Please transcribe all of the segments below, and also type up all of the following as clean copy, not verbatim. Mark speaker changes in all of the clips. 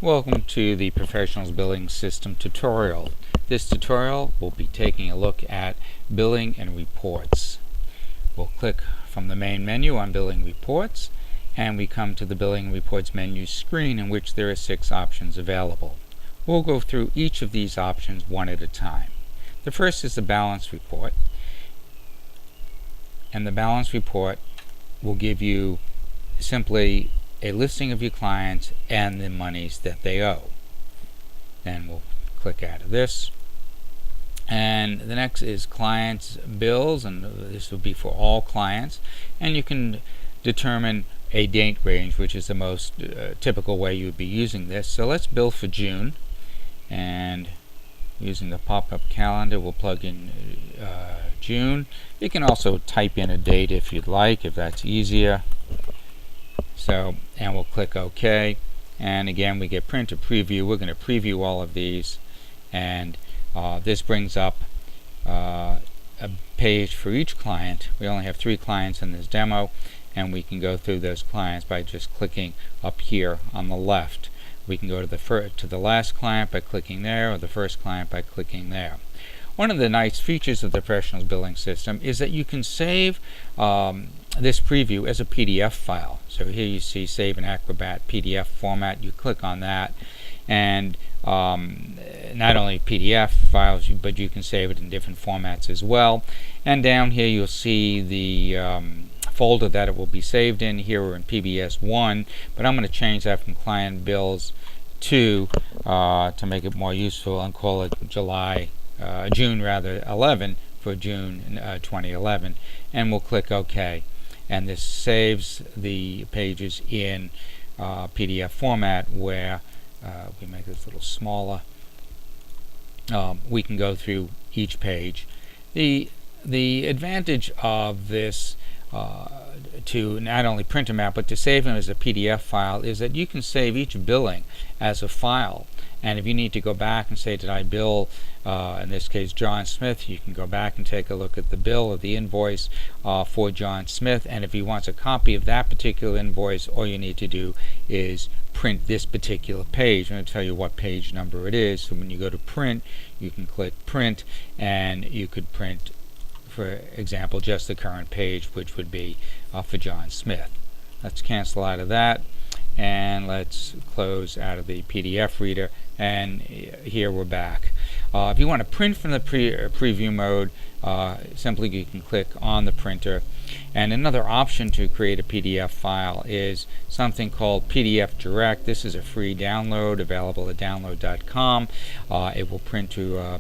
Speaker 1: Welcome to the Professionals Billing System tutorial. This tutorial will be taking a look at billing and reports. We'll click from the main menu on Billing Reports, and we come to the Billing and Reports menu screen, in which there are 6 options available. We'll go through each of these options one at a time. The first is the balance report, and the balance report will give you simply a listing of your clients and the monies that they owe. Then we'll click out of this. And the next is clients bills, and this will be for all clients, and you can determine a date range, which is the most typical way you would be using this. So let's bill for June, and using the pop-up calendar we'll plug in June. You can also type in a date if you'd like, if that's easier. And we'll click OK, and again we get print to preview. We're going to preview all of these, and this brings up a page for each client. We only have 3 clients in this demo, and we can go through those clients by just clicking up here on the left. We can go to the last client by clicking there, or the first client by clicking there. One of the nice features of the Professionals Billing System is that you can save this preview as a PDF file. So here you see Save in Acrobat PDF format. You click on that, and not only PDF files, but you can save it in different formats as well. And down here you'll see the folder that it will be saved in. Here we're in PBS 1, but I'm going to change that from Client Bills 2 to make it more useful, and call it June 11 for June 2011, and we'll click OK, and this saves the pages in PDF format, where we make this a little smaller. We can go through each page. The advantage of this to not only print them out but to save them as a PDF file is that you can save each billing as a file. And if you need to go back and say, did I bill, in this case, John Smith, you can go back and take a look at the bill or the invoice for John Smith. And if he wants a copy of that particular invoice, all you need to do is print this particular page. I'm going to tell you what page number it is. So when you go to print, you can click print, and you could print, for example, just the current page, which would be for John Smith. Let's cancel out of that, and let's close out of the PDF reader, and here we're back. If you want to print from the preview mode, simply you can click on the printer. And another option to create a PDF file is something called PDF Direct. This is a free download available at download.com. It will print to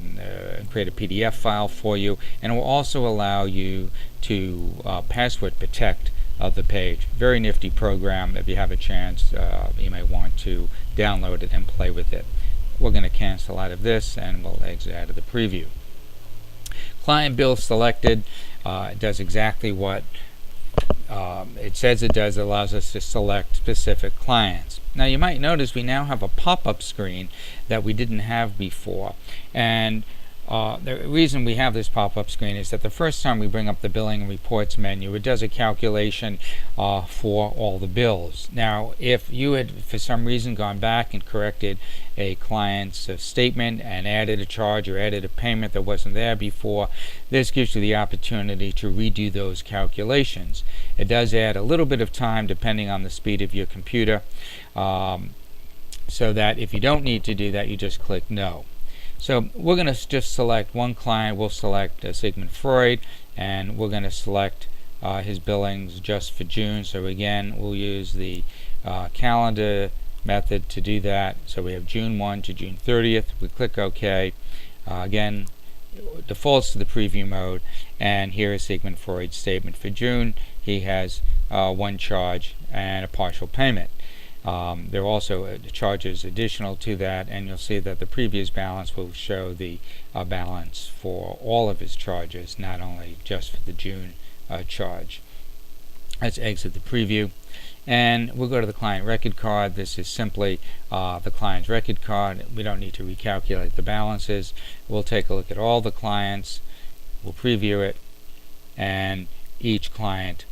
Speaker 1: create a PDF file for you, and it will also allow you to password protect of the page. Very nifty program. If you have a chance, you may want to download it and play with it. We're going to cancel out of this, and we'll exit out of the preview. Client bill selected. It does exactly what it says it does. It allows us to select specific clients. Now you might notice we now have a pop-up screen that we didn't have before, and the reason we have this pop-up screen is that the first time we bring up the Billing and Reports menu, it does a calculation for all the bills. Now, if you had for some reason gone back and corrected a client's statement and added a charge or added a payment that wasn't there before, this gives you the opportunity to redo those calculations. It does add a little bit of time depending on the speed of your computer, so that if you don't need to do that, you just click No. So we're going to just select one client. We'll select Sigmund Freud, and we're going to select his billings just for June. So again, we'll use the calendar method to do that. So we have June 1 to June 30th. We click OK. Again, defaults to the preview mode, and here is Sigmund Freud's statement for June. He has one charge and a partial payment. There are also charges additional to that, and you'll see that the previous balance will show the balance for all of his charges, not only just for the June charge. Let's exit the preview, and we'll go to the client record card. This is simply the client's record card. We don't need to recalculate the balances. We'll take a look at all the clients. We'll preview it, and each client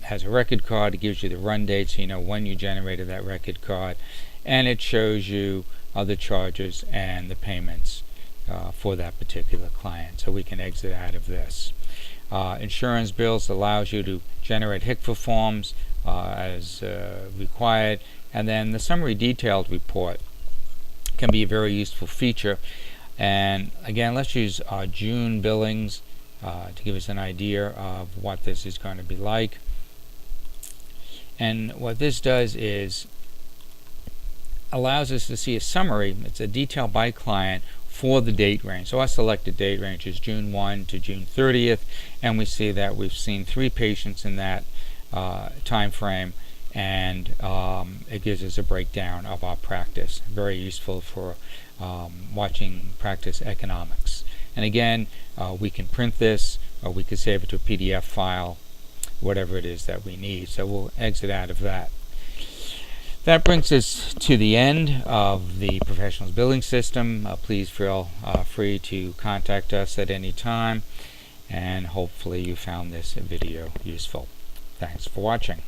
Speaker 1: has a record card. It gives you the run date, so you know when you generated that record card, and it shows you the charges and the payments for that particular client. So we can exit out of this. Insurance bills allows you to generate HCFA forms as required, and then the summary detailed report can be a very useful feature. And again, let's use June billings to give us an idea of what this is going to be like. And what this does is allows us to see a summary. It's a detail by client for the date range. So our selected date range is June 1 to June 30th, and we see that we've seen 3 patients in that time frame, and it gives us a breakdown of our practice. Very useful for watching practice economics. And again, we can print this, or we could save it to a PDF file, whatever it is that we need. So we'll exit out of that. That brings us to the end of the Professionals Billing System. Please feel free to contact us at any time, and hopefully you found this video useful. Thanks for watching.